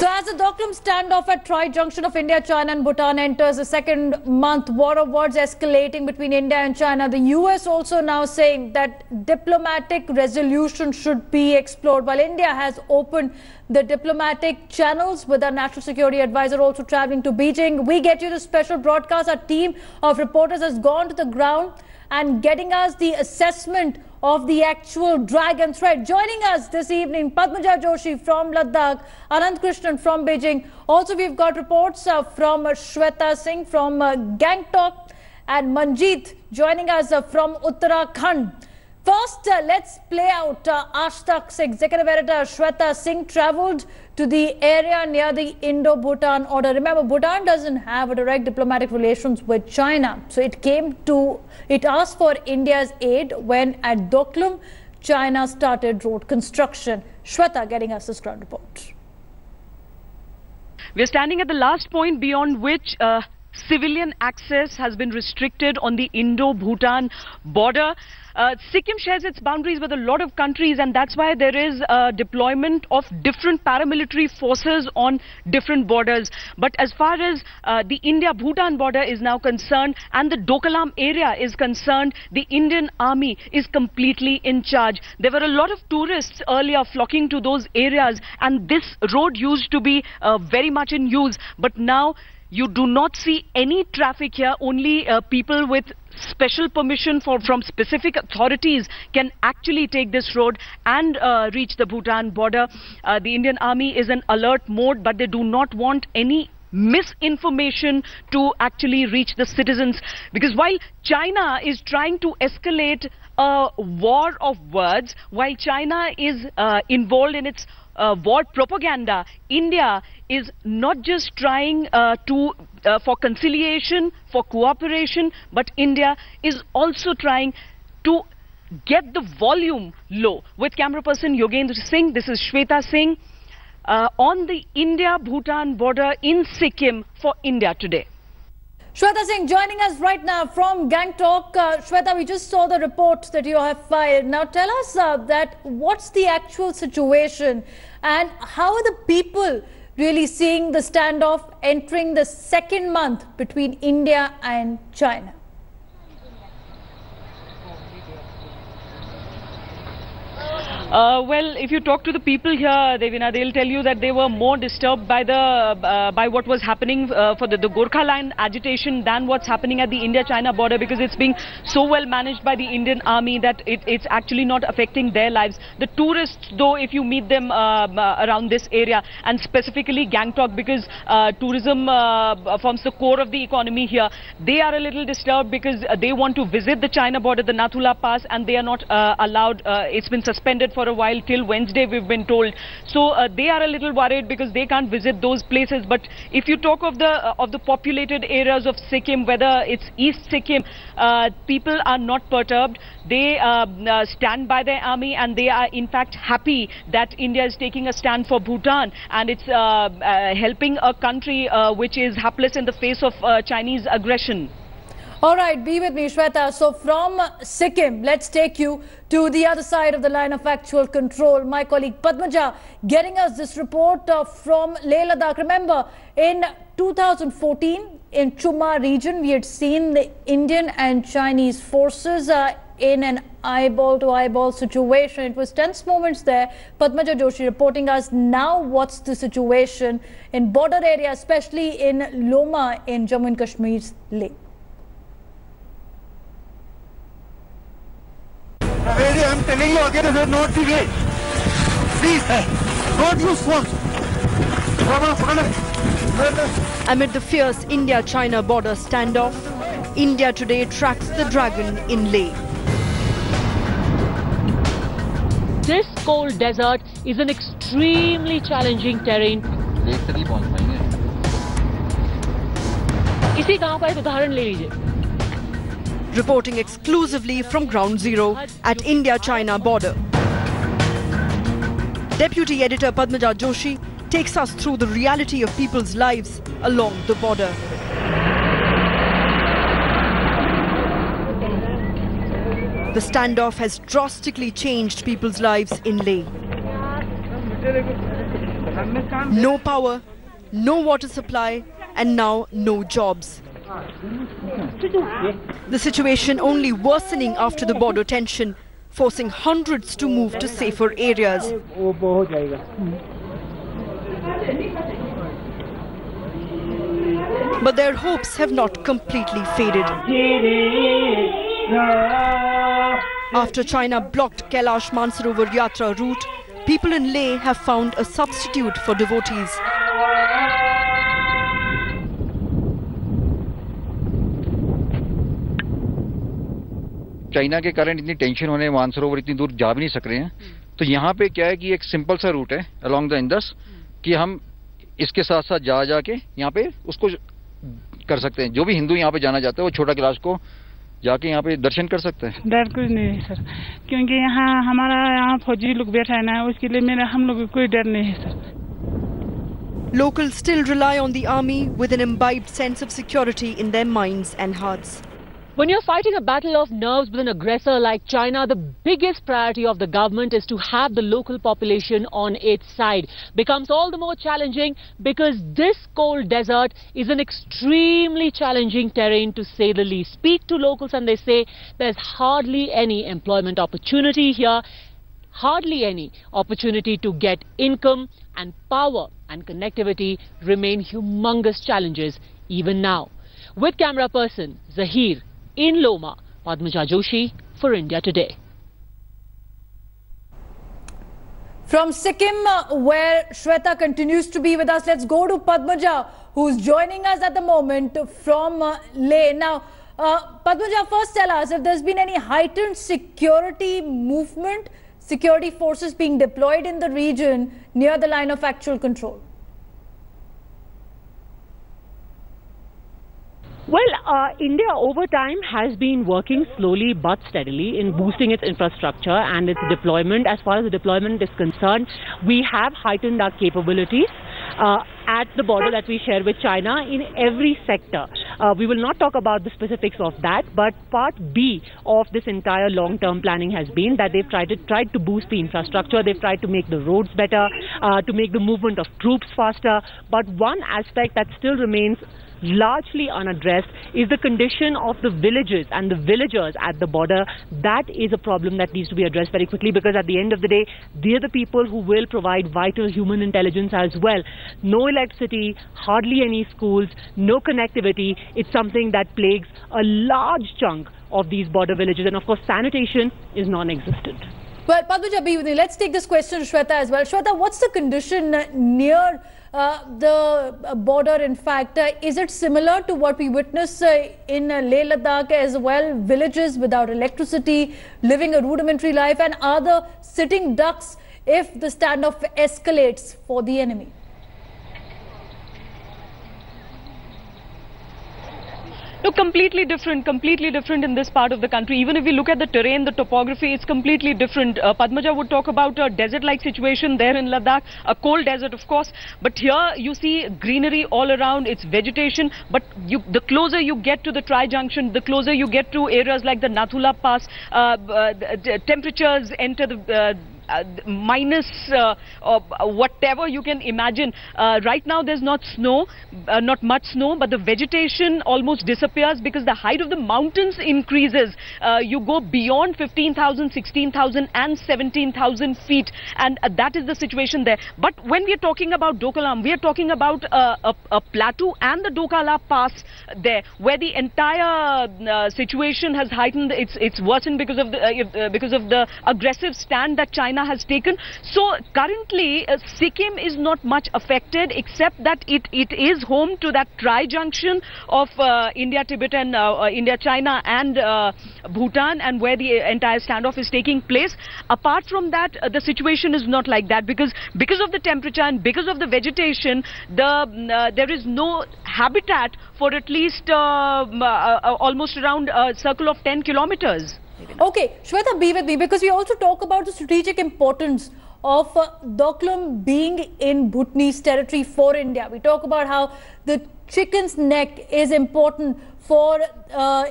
So as the Doklam standoff at Trai junction of India, China and Bhutan enters the second month, war of words escalating between India and China. The US also now saying that diplomatic resolution should be explored, while India has opened the diplomatic channels with our national security advisor also traveling to Beijing. We get you the special broadcast. Our team of reporters has gone to the ground and getting us the assessment of the actual dragon threat. Joining us this evening, Padmaja Joshi from Ladakh, Anand Krishnan from Beijing. Also, we've got reports from Shweta Singh from Gangtok and Manjeet joining us from Uttarakhand. First, let's play out Aaj Tak's executive editor Shweta Singh travelled to the area near the Indo-Bhutan border. Remember, Bhutan doesn't have a direct diplomatic relations with China. So it asked for India's aid when at Doklam, China started road construction. Shweta getting us this ground report. We're standing at the last point beyond which civilian access has been restricted on the Indo-Bhutan border. Sikkim shares its boundaries with a lot of countries, and that's why there is a deployment of different paramilitary forces on different borders. But as far as the India-Bhutan border is now concerned and the Doklam area is concerned, the Indian Army is completely in charge. There were a lot of tourists earlier flocking to those areas, and this road used to be very much in use. But now you do not see any traffic here. Only people with special permission from specific authorities can actually take this road and reach the Bhutan border. The Indian Army is in alert mode, but they do not want any misinformation to actually reach the citizens, because while China is trying to escalate a war of words, while China is involved in its war propaganda, India is not just trying for conciliation, for cooperation, but India is also trying to get the volume low. With camera person Yogendra Singh, this is Shweta Singh on the India-Bhutan border in Sikkim for India Today. Shweta Singh joining us right now from Gangtok. Shweta, we just saw the report that you have filed. Now tell us what's the actual situation and how are the people really seeing the standoff entering the second month between India and China? Well, if you talk to the people here, Devina, they'll tell you that they were more disturbed by what was happening for the Gorkha line agitation than what's happening at the India-China border, because it's being so well managed by the Indian Army that it's actually not affecting their lives. The tourists, though, if you meet them around this area, and specifically Gangtok, because tourism forms the core of the economy here, they are a little disturbed because they want to visit the China border, the Nathula Pass, and they are not allowed. It's been suspended for a while till Wednesday, we've been told. So they are a little worried because they can't visit those places. But if you talk of the populated areas of Sikkim, whether it's East Sikkim, people are not perturbed. They stand by their army, and they are in fact happy that India is taking a stand for Bhutan, and it's helping a country which is hapless in the face of Chinese aggression. All right, be with me, Shweta. So from Sikkim, let's take you to the other side of the line of actual control. My colleague Padmaja getting us this report from Leh Ladakh. Remember, in 2014, in Chuma region, we had seen the Indian and Chinese forces in an eyeball-to-eyeball situation. It was tense moments there. Padmaja Joshi reporting us now what's the situation in border area, especially in Loma in Jammu and Kashmir's Leh. I'm telling you again, this is not the way. Please, don't use force. Amid the fierce India-China border standoff, India Today tracks the dragon in Leh. This cold desert is an extremely challenging terrain. इसी गांव का एक उदाहरण ले लीजिए. Reporting exclusively from Ground Zero at India-China border. Deputy Editor Padmaja Joshi takes us through the reality of people's lives along the border. The standoff has drastically changed people's lives in Leh. No power, no water supply, and now no jobs. The situation only worsening after the border tension, forcing hundreds to move to safer areas. But their hopes have not completely faded. After China blocked Kailash Mansarovar Yatra route, people in Leh have found a substitute for devotees. China के कारण इतनी tension होने मानसरोवर इतनी दूर जा भी नहीं सक रहे हैं, तो यहाँ पे क्या है कि एक सिंपल सा रूट है अलोंग द इंडस कि हम इसके साथ साथ जाके यहाँ पे उसको कर सकते हैं. जो भी हिंदू यहाँ पे जाना चाहते हैं वो छोटा कैलाश को जाके यहाँ पे दर्शन कर सकते हैं. डर कुछ नहीं है सर, क्योंकि यहाँ हमारा यहाँ फौजी लोग बैठा है ना, उसके लिए हम लोग को कोई डर नहीं है sir. Locals still rely on the army with an imbibed sense of security in their minds and hearts. When you're fighting a battle of nerves with an aggressor like China, the biggest priority of the government is to have the local population on its side. Becomes all the more challenging because this cold desert is an extremely challenging terrain, to say the least. Speak to locals and they say there's hardly any employment opportunity here, hardly any opportunity to get income, and power and connectivity remain humongous challenges even now. With camera person Zahir in Loma, Padmaja Joshi for India Today. From Sikkim, where Shweta continues to be with us, let's go to Padmaja, who's joining us at the moment from Leh. Now, Padmaja, first tell us if there's been any heightened security movement, security forces being deployed in the region near the line of actual control. Well, India over time has been working slowly but steadily in boosting its infrastructure and its deployment. As far as the deployment is concerned, we have heightened our capabilities at the border that we share with China in every sector. We will not talk about the specifics of that, but part B of this entire long-term planning has been that they've tried to boost the infrastructure, they've tried to make the roads better, to make the movement of troops faster. But one aspect that still remains largely unaddressed is the condition of the villages and the villagers at the border. That is a problem that needs to be addressed very quickly, because at the end of the day, they're the people who will provide vital human intelligence as well. No electricity, hardly any schools, no connectivity. It's something that plagues a large chunk of these border villages, and of course sanitation is non-existent. Well, Padmaja, let's take this question to Shweta as well. Shweta, what's the condition near the border? In fact, is it similar to what we witness in Leh Ladakh as well? Villages without electricity, living a rudimentary life, and are the sitting ducks if the standoff escalates for the enemy? No, completely different in this part of the country. Even if we look at the terrain, the topography, it's completely different. Padmaja would talk about a desert-like situation there in Ladakh, a cold desert, of course. But here you see greenery all around, it's vegetation. But the closer you get to the Tri-Junction, the closer you get to areas like the Nathula Pass, temperatures enter the minus whatever you can imagine. Right now there's not snow, not much snow, but the vegetation almost disappears because the height of the mountains increases. You go beyond 15,000, 16,000 and 17,000 feet, and that is the situation there. But when we are talking about Doklam, we are talking about a plateau and the Dokala Pass there, where the entire situation has heightened. It's worsened because of the aggressive stand that China has taken. So currently Sikkim is not much affected, except that it is home to that tri-junction of India, Tibet and India, China and Bhutan, and where the entire standoff is taking place. Apart from that, the situation is not like that, because of the temperature and because of the vegetation, there is no habitat for at least almost around a circle of 10 kilometers. Okay, Shweta, be with me, because we also talk about the strategic importance of Doklam being in Bhutanese territory for India. We talk about how the chicken's neck is important for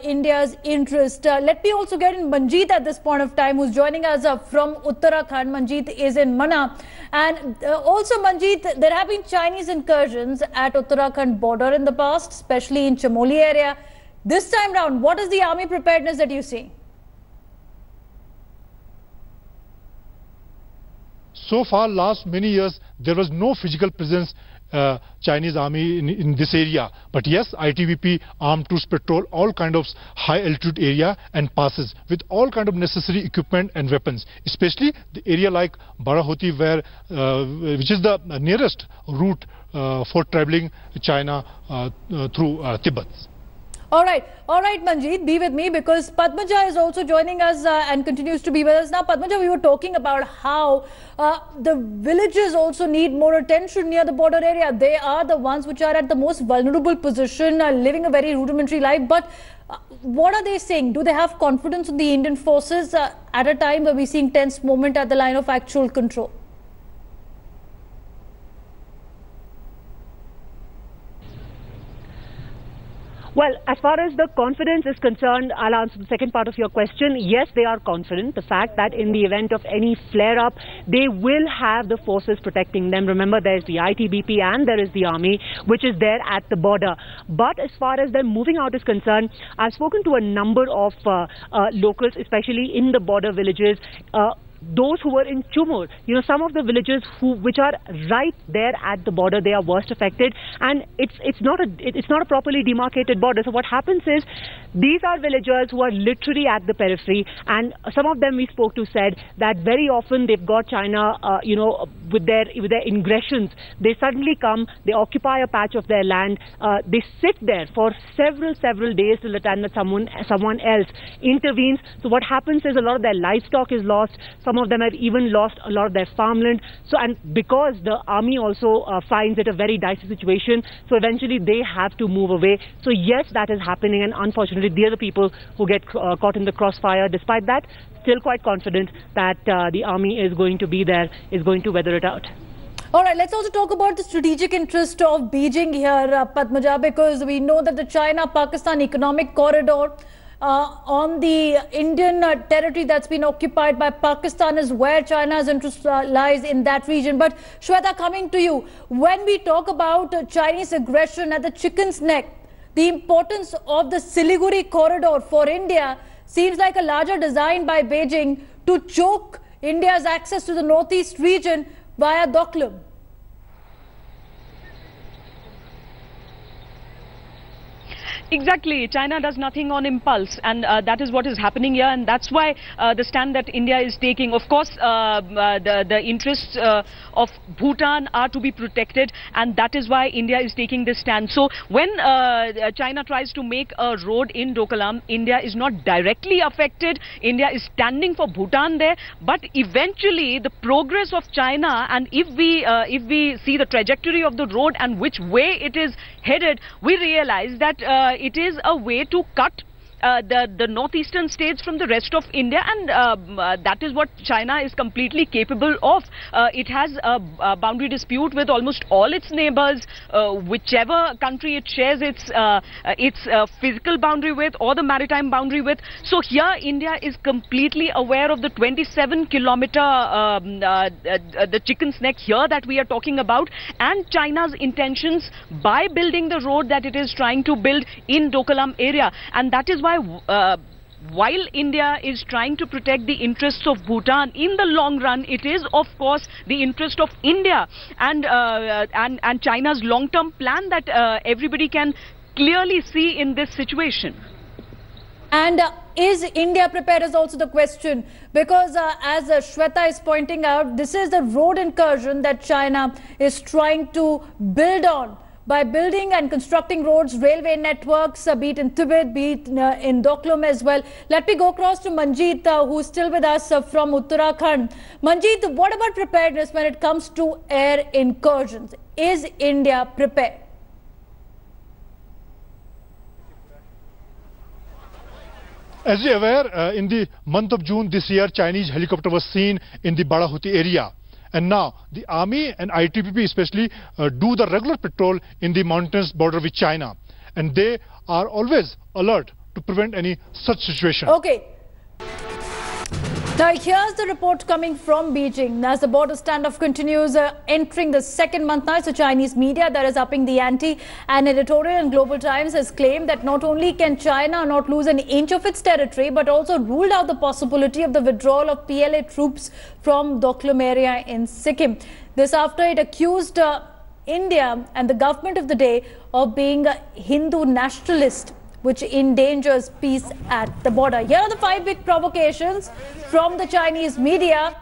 India's interest. Let me also get in Manjeet at this point of time, who's joining us from Uttarakhand. Manjeet is in Mana. And also, Manjeet, there have been Chinese incursions at Uttarakhand border in the past, especially in Chamoli area. This time round, what is the army preparedness that you see? So far, last many years, there was no physical presence Chinese army in this area. But yes, ITBP armed troops patrol all kind of high altitude area and passes with all kind of necessary equipment and weapons, especially the area like Barahoti, where which is the nearest route for traveling China through Tibet. All right, Manjeet, be with me because Padmaja is also joining us and continues to be with us. Now, Padmaja, we were talking about how the villages also need more attention near the border area. They are the ones which are at the most vulnerable position, living a very rudimentary life. But what are they saying? Do they have confidence in the Indian forces at a time where we're seeing tense moment at the line of actual control? Well, as far as the confidence is concerned, I'll answer the second part of your question. Yes, they are confident. The fact that in the event of any flare-up, they will have the forces protecting them. Remember, there's the ITBP and there is the army, which is there at the border. But as far as them moving out is concerned, I've spoken to a number of locals, especially in the border villages, those who were in Chumur. You know, some of the villages which are right there at the border, they are worst affected, and it's not a properly demarcated border. So what happens is, these are villagers who are literally at the periphery, and some of them we spoke to said that very often they've got China, you know, with their ingressions. They suddenly come, they occupy a patch of their land, they sit there for several days till the time that someone else intervenes. So what happens is a lot of their livestock is lost. Some of them have even lost a lot of their farmland. So, and because the army also finds it a very dicey situation, so eventually they have to move away. So yes, that is happening, and unfortunately they are the people who get caught in the crossfire. Despite that, still quite confident that the army is going to be there, is going to weather it out. All right, let's also talk about the strategic interest of Beijing here, Padmaja, because we know that the China-Pakistan economic corridor on the Indian territory that's been occupied by Pakistan is where China's interest lies in that region. But Shweta, coming to you, when we talk about Chinese aggression at the chicken's neck, the importance of the Siliguri corridor for India seems like a larger design by Beijing to choke India's access to the northeast region via Doklam. Exactly. China does nothing on impulse, and that is what is happening here, and that's why the stand that India is taking. Of course, the interests of Bhutan are to be protected, and that is why India is taking this stand. So when China tries to make a road in Doklam, India is not directly affected. India is standing for Bhutan there, but eventually the progress of China, and if we see the trajectory of the road and which way it is headed, we realize that it is a way to cut the northeastern states from the rest of India, and that is what China is completely capable of. It has a boundary dispute with almost all its neighbors, whichever country it shares its physical boundary with or the maritime boundary with. So here India is completely aware of the 27-kilometer the chicken's neck here that we are talking about, and China's intentions by building the road that it is trying to build in Doklam area, and that is why while India is trying to protect the interests of Bhutan, in the long run, it is of course the interest of India and China's long-term plan that everybody can clearly see in this situation. And is India prepared is also the question, because as Shweta is pointing out, this is the road incursion that China is trying to build on by building and constructing roads, railway networks, be it in Tibet, be it in Doklam as well. Let me go across to Manjeet, who's still with us from Uttarakhand. Manjeet, what about preparedness when it comes to air incursions? Is India prepared? As you're aware, in the month of June this year, Chinese helicopter was seen in the Barahuti area. And now the army and ITBP especially do the regular patrol in the mountainous border with China. And they are always alert to prevent any such situation. Okay. Now here's the report coming from Beijing. As the border standoff continues, entering the second month now, it's the Chinese media that is upping the ante. An editorial in Global Times has claimed that not only can China not lose an inch of its territory, but also ruled out the possibility of the withdrawal of PLA troops from Doklam area in Sikkim. This after it accused India and the government of the day of being a Hindu nationalist, which endangers peace at the border. Here are the 5 big provocations from the Chinese media,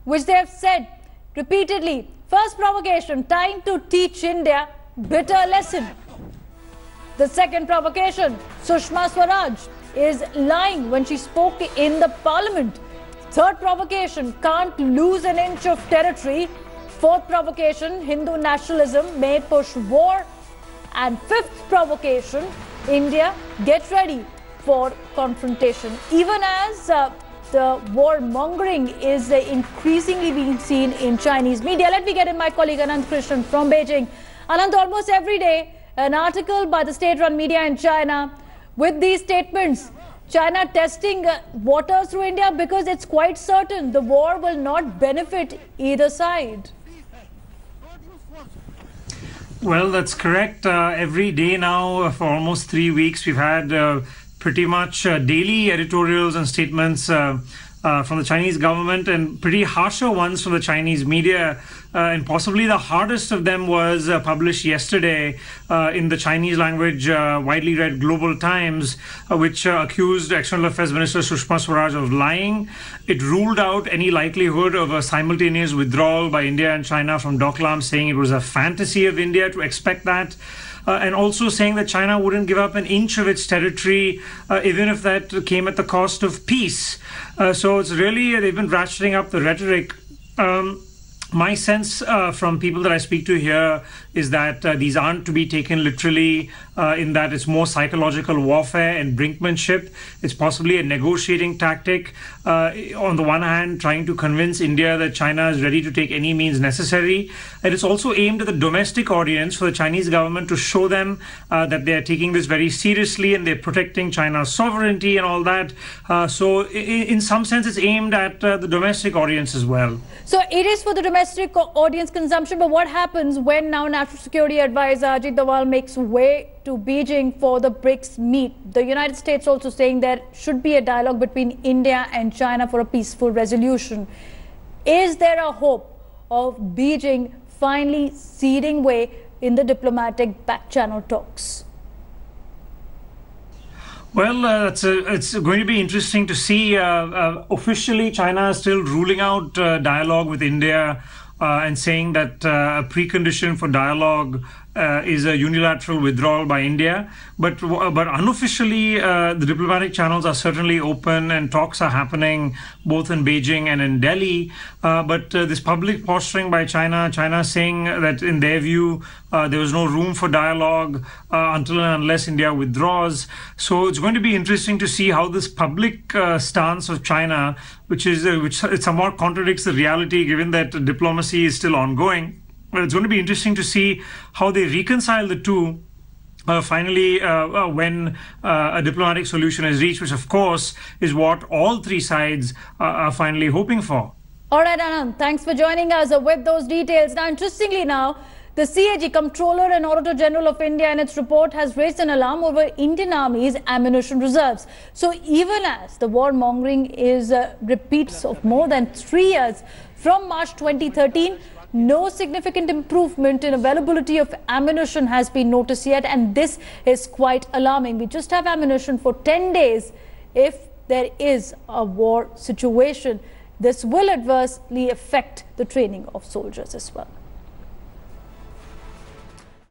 which they have said repeatedly. First provocation, time to teach India bitter lesson. The second provocation, Sushma Swaraj is lying when she spoke in the parliament. Third provocation, can't lose an inch of territory. Fourth provocation, Hindu nationalism may push war. And fifth provocation, India, get ready for confrontation. Even as the warmongering is increasingly being seen in Chinese media. Let me get in my colleague Anand Krishnan from Beijing. Anand, almost every day, an article by the state-run media in China with these statements. China testing waters through India because it's quite certain the war will not benefit either side. Well, that's correct. Every day now for almost 3 weeks, we've had pretty much daily editorials and statements from the Chinese government, and pretty harsher ones from the Chinese media. And possibly the hardest of them was published yesterday in the Chinese language, widely read Global Times, which accused External Affairs Minister Sushma Swaraj of lying. It ruled out any likelihood of a simultaneous withdrawal by India and China from Doklam, saying it was a fantasy of India to expect that. And also saying that China wouldn't give up an inch of its territory, even if that came at the cost of peace. So it's really, they've been ratcheting up the rhetoric. My sense from people that I speak to here is that these aren't to be taken literally, in that it's more psychological warfare and brinkmanship. It's possibly a negotiating tactic. On the one hand, trying to convince India that China is ready to take any means necessary. And it's also aimed at the domestic audience for the Chinese government to show them that they're taking this very seriously and they're protecting China's sovereignty and all that. So in some sense, it's aimed at the domestic audience as well. So it is for the domestic audience consumption, but what happens when now National Security Advisor Ajit Doval makes way to Beijing for the BRICS meet? The United States also saying there should be a dialogue between India and China for a peaceful resolution. Is there a hope of Beijing finally ceding way in the diplomatic back-channel talks? Well, it's going to be interesting to see. Officially, China is still ruling out dialogue with India and saying that a precondition for dialogue is a unilateral withdrawal by India. But unofficially, the diplomatic channels are certainly open and talks are happening both in Beijing and in Delhi. But this public posturing by China saying that in their view, there was no room for dialogue until and unless India withdraws. So it's going to be interesting to see how this public stance of China, which somewhat contradicts the reality given that diplomacy is still ongoing. Well, it's going to be interesting to see how they reconcile the two finally when a diplomatic solution is reached, which of course is what all three sides are finally hoping for. All right, Anand, thanks for joining us with those details. Now, interestingly now, the CAG, Comptroller and Auditor General of India, in its report has raised an alarm over Indian Army's ammunition reserves. So even as the warmongering is repeats of more than 3 years from March 2013, no significant improvement in availability of ammunition has been noticed yet, and this is quite alarming. We just have ammunition for 10 days if there is a war situation. This will adversely affect the training of soldiers as well.